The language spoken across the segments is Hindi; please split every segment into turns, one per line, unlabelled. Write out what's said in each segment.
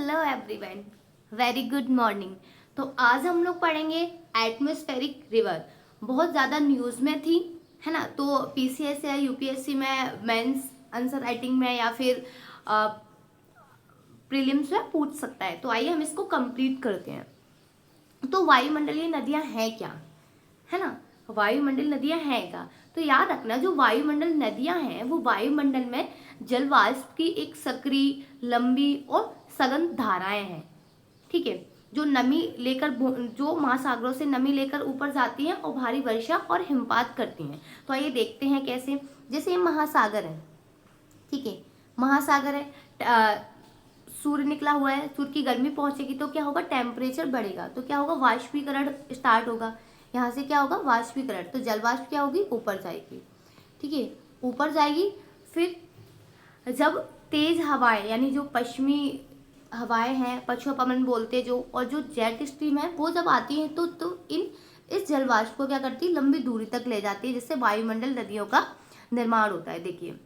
Hello everyone, very good morning. तो आज हम लोग पढ़ेंगे एटमॉस्फेरिक रिवर। बहुत ज़्यादा न्यूज़ में थी, है ना। तो पीसीएस या यूपीएससी में मेंस आंसर राइटिंग में या फिर प्रीलिम्स में पूछ सकता है। तो आइए हम इसको कंप्लीट करते हैं। तो वायुमंडलीय नदियाँ हैं क्या, है ना। वायुमंडल नदियाँ हैं क्या, तो याद रखना जो वायुमंडल नदियाँ हैं वो वायुमंडल में जलवाष्प की एक सक्रिय, लंबी और सघन धाराएं हैं। ठीक है, जो नमी लेकर जो महासागरों से नमी लेकर ऊपर जाती हैं और भारी वर्षा और हिमपात करती हैं। तो आइए देखते हैं कैसे। जैसे महासागर है, ठीक है, महासागर है, सूर्य निकला हुआ है, सूर्य की गर्मी पहुंचेगी तो क्या होगा, टेम्परेचर बढ़ेगा, तो क्या होगा, वाष्पीकरण स्टार्ट होगा। यहाँ से क्या होगा, वाष्पीकरण, तो जलवाष्प क्या होगी, ऊपर जाएगी। ठीक है, ऊपर जाएगी। फिर जब तेज हवाएं यानी जो पश्चिमी हवाएं हैं, पछुआ पवन बोलते हैं जो, और जो जेट स्ट्रीम है वो जब आती है तो इस जलवाष्प को क्या करती है, लंबी दूरी तक ले जाती है, जिससे वायुमंडल नदियों का निर्माण होता है। देखिए,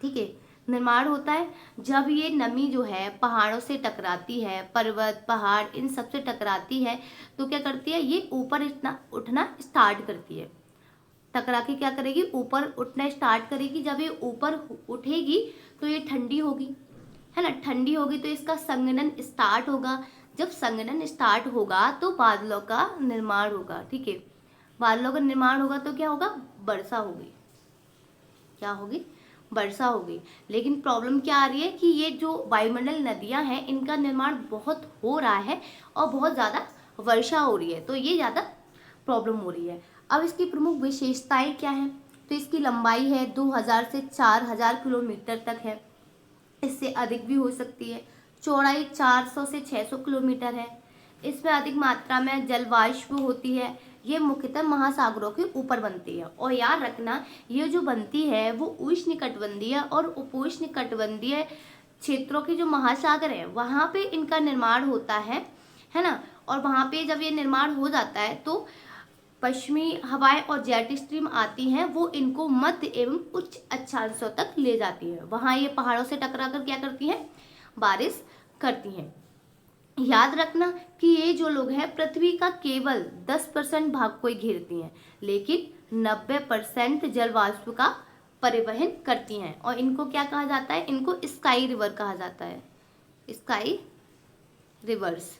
ठीक है, निर्माण होता है जब ये नमी जो है पहाड़ों से टकराती है, पर्वत पहाड़ इन सब से टकराती है, तो क्या करती है, ये ऊपर उठना स्टार्ट करती है। टकरा के क्या करेगी, ऊपर उठना स्टार्ट करेगी। जब ये ऊपर उठेगी तो ये ठंडी होगी, है ना। ठंडी होगी तो इसका संघनन स्टार्ट होगा। जब संघनन स्टार्ट होगा तो बादलों का निर्माण होगा। ठीक है, बादलों का निर्माण होगा तो क्या होगा, वर्षा होगी। क्या होगी, वर्षा होगी। लेकिन प्रॉब्लम क्या आ रही है कि ये जो वायुमंडल नदियां हैं इनका निर्माण बहुत हो रहा है और बहुत ज़्यादा वर्षा हो रही है, तो ये ज़्यादा प्रॉब्लम हो रही है। अब इसकी प्रमुख विशेषताएं क्या हैं, तो इसकी लंबाई है 2000 से 4000 किलोमीटर तक है, इससे अधिक भी हो सकती है। चौड़ाई 400 से 600 किलोमीटर है। इसमें अधिक मात्रा में जलवाष्प होती है। ये मुख्यतः महासागरों के ऊपर बनती है। और याद रखना, ये जो बनती है वो उष्णकटिबंधीय और उपोष्णकटिबंधीय क्षेत्रों के जो महासागर हैं वहाँ पे इनका निर्माण होता है ना। और वहाँ पे जब ये निर्माण हो जाता है तो पश्चिमी हवाएं और जेट स्ट्रीम आती हैं, वो इनको मध्य एवं उच्च अक्षांशों तक ले जाती है। वहाँ ये पहाड़ों से टकरा कर क्या करती हैं, बारिश करती हैं। याद रखना कि ये जो लोग हैं पृथ्वी का केवल 10% भाग को ही घेरती हैं, लेकिन 90% जलवाष्प का परिवहन करती हैं। और इनको क्या कहा जाता है, इनको स्काई रिवर कहा जाता है, स्काई रिवर्स।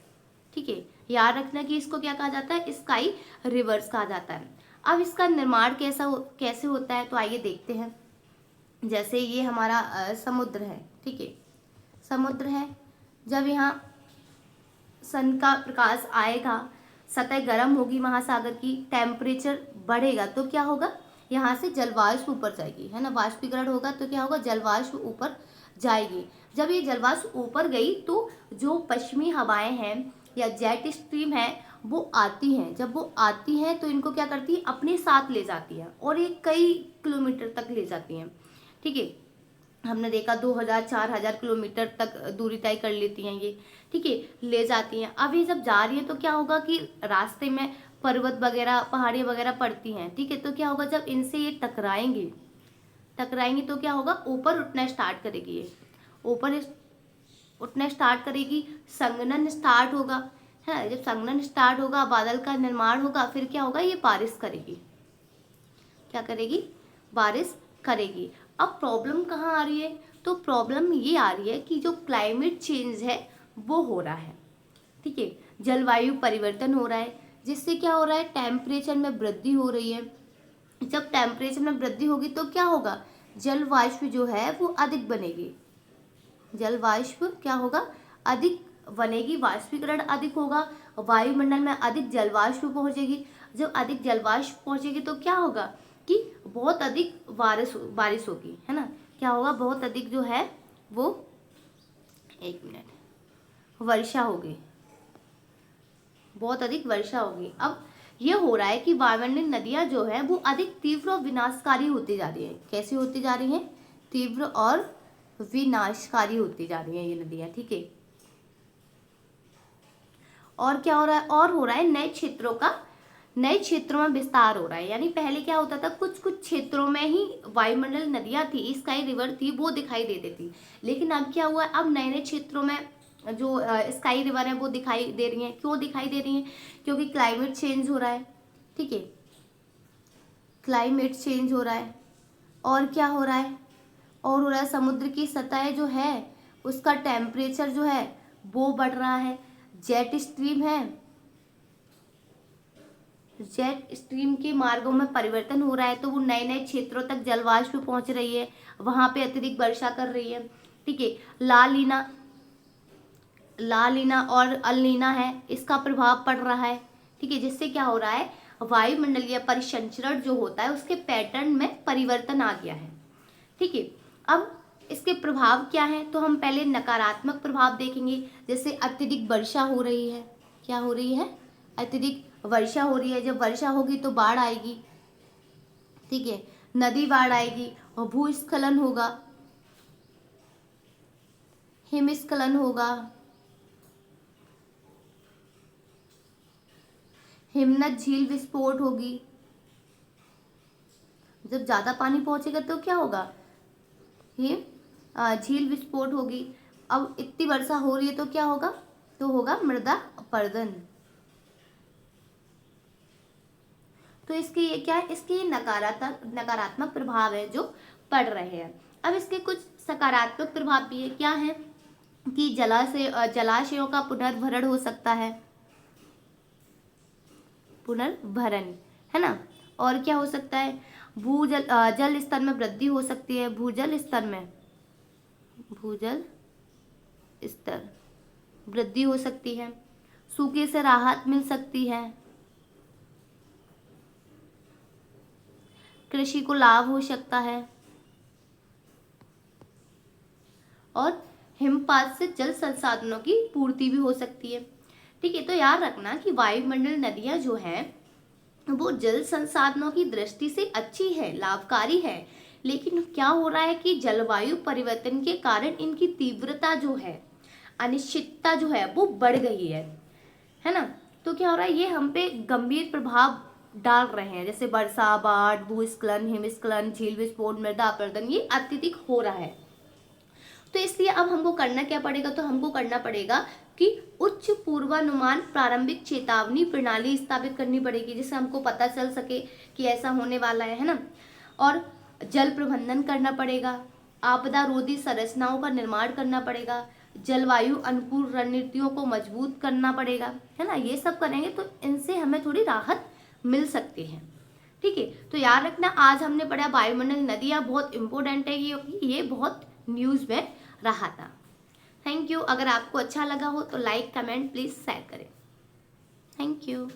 ठीक है, याद रखना कि इसको क्या कहा जाता है, स्काई रिवर्स कहा जाता है। अब इसका निर्माण कैसे होता है, तो आइए देखते हैं। जैसे ये हमारा समुद्र है, ठीक है, समुद्र है। जब यहाँ सन का प्रकाश आएगा, सतह गर्म होगी महासागर की, टेम्परेचर बढ़ेगा तो क्या होगा, यहाँ से जलवाष्प ऊपर जाएगी, है ना। वाष्पीकरण होगा तो क्या होगा, जलवाष्प ऊपर जाएगी। जब ये जलवाष्प ऊपर गई तो जो पश्चिमी हवाएं हैं या जेट स्ट्रीम है वो आती हैं। जब वो आती हैं तो इनको क्या करती है, अपने साथ ले जाती है और ये कई किलोमीटर तक ले जाती हैं। ठीक है, हमने देखा 2000-4000 किलोमीटर तक दूरी तय कर लेती हैं ये। ठीक है, ले जाती हैं। अब ये जब जा रही है तो क्या होगा कि रास्ते में पर्वत वगैरह, पहाड़ियाँ वगैरह पड़ती हैं। ठीक है, तो क्या होगा, जब इनसे ये टकराएंगी तो क्या होगा, ऊपर उठना स्टार्ट करेगी। ये ऊपर उठना स्टार्ट करेगी, संघनन स्टार्ट होगा, है। जब संघनन स्टार्ट होगा, बादल का निर्माण होगा, फिर क्या होगा, ये बारिश करेगी। क्या करेगी, बारिश करेगी। अब प्रॉब्लम कहाँ आ रही है, तो प्रॉब्लम ये आ रही है कि जो क्लाइमेट चेंज है वो हो रहा है। ठीक है, जलवायु परिवर्तन हो रहा है, जिससे क्या हो रहा है, टेम्परेचर में वृद्धि हो रही है। जब टेम्परेचर में वृद्धि होगी तो क्या होगा, जलवाष्प जो है वो अधिक बनेगी। जलवाष्प क्या होगा, अधिक बनेगी, वाष्पीकरण अधिक होगा, वायुमंडल में अधिक जलवाष्प पहुंचेगी। जब अधिक जलवाष्प पहुंचेगी तो क्या होगा कि बहुत अधिक बारिश होगी, है ना। क्या होगा, बहुत अधिक जो है वो, एक मिनट, वर्षा होगी, बहुत अधिक वर्षा होगी। अब ये हो रहा है कि वायुमंडलीय नदियां जो है वो अधिक तीव्र और विनाशकारी होती जा रही है। कैसी होती जा रही हैं, तीव्र और विनाशकारी होती जा रही है ये नदियां। ठीक है, और क्या हो रहा है, और हो रहा है नए क्षेत्रों में विस्तार हो रहा है। यानी पहले क्या होता था, कुछ कुछ क्षेत्रों में ही वायुमंडल नदियां थी, स्काई रिवर थी, वो दिखाई देती थी। लेकिन अब क्या हुआ है, अब नए नए क्षेत्रों में जो स्काई रिवर है वो दिखाई दे रही हैं। क्यों दिखाई दे रही हैं? क्योंकि क्लाइमेट चेंज हो रहा है, ठीक है, क्लाइमेट चेंज हो रहा है। और क्या हो रहा है? और हो रहा है समुद्र की सतह जो है उसका टेम्परेचर जो है वो बढ़ रहा है। जेट स्ट्रीम है, जेट स्ट्रीम के मार्गों में परिवर्तन हो रहा है, तो वो नए नए क्षेत्रों तक जलवाष्प पहुंच रही है, वहां पे अत्यधिक वर्षा कर रही है, ठीक है। ला लीना और अल नीना है, इसका प्रभाव पड़ रहा है, ठीक है, जिससे क्या हो रहा है, वायुमंडलीय परिसंचरण जो होता है उसके पैटर्न में परिवर्तन आ गया है, ठीक है। अब इसके प्रभाव क्या है? तो हम पहले नकारात्मक प्रभाव देखेंगे, जैसे अत्यधिक वर्षा हो रही है। क्या हो रही है? अत्यधिक वर्षा हो रही है। जब वर्षा होगी तो बाढ़ आएगी, ठीक है, नदी बाढ़ आएगी और भूस्खलन होगा, हिमस्खलन होगा, हिमनद झील विस्फोट होगी। जब ज्यादा पानी पहुंचेगा तो क्या होगा? ये झील विस्फोट होगी। अब इतनी वर्षा हो रही है तो क्या होगा? तो होगा मृदा अपरदन। तो इसके ये क्या है? इसके नकारात्मक प्रभाव है जो पड़ रहे हैं। अब इसके कुछ सकारात्मक प्रभाव भी है। क्या है? कि जलाशयों का पुनर्भरण हो सकता है, पुनर्भरण, है ना। और क्या हो सकता है? जल स्तर में वृद्धि हो सकती है, भूजल स्तर वृद्धि हो सकती है, सूखे से राहत मिल सकती है, कृषि को लाभ हो सकता है, और हिमपात से जल संसाधनों की पूर्ति भी हो सकती है, ठीक है। तो याद रखना कि वायुमंडल नदियां जो हैं वो जल संसाधनों की दृष्टि से अच्छी है, लाभकारी है, लेकिन क्या हो रहा है कि जलवायु परिवर्तन के कारण इनकी तीव्रता जो है, अनिश्चितता जो है वो बढ़ गई है ना। तो क्या हो रहा है? ये हम पे गंभीर प्रभाव डाल रहे हैं, जैसे वर्षा, बाढ़, भूस्खलन, हिमस्खलन, झील विस्फोट, मृदा अपरदन, ये अत्यधिक हो रहा है। तो इसलिए अब हमको करना क्या पड़ेगा? तो हमको करना पड़ेगा कि उच्च पूर्वानुमान प्रारंभिक चेतावनी प्रणाली स्थापित करनी पड़ेगी, जिससे हमको पता चल सके कि ऐसा होने वाला है ना। और जल प्रबंधन करना पड़ेगा, आपदा रोधी संरचनाओं का निर्माण करना पड़ेगा, जलवायु अनुकूल रणनीतियों को मजबूत करना पड़ेगा, है ना। ये सब करेंगे तो इनसे हमें थोड़ी राहत मिल सकती है, ठीक है। तो याद रखना, आज हमने पढ़ा वायुमंडल नदियाँ बहुत इंपॉर्टेंट है, ये बहुत न्यूज़ में रहा था। Thank you. अगर आपको अच्छा लगा हो तो लाइक, कमेंट प्लीज़ शेयर करें। Thank you.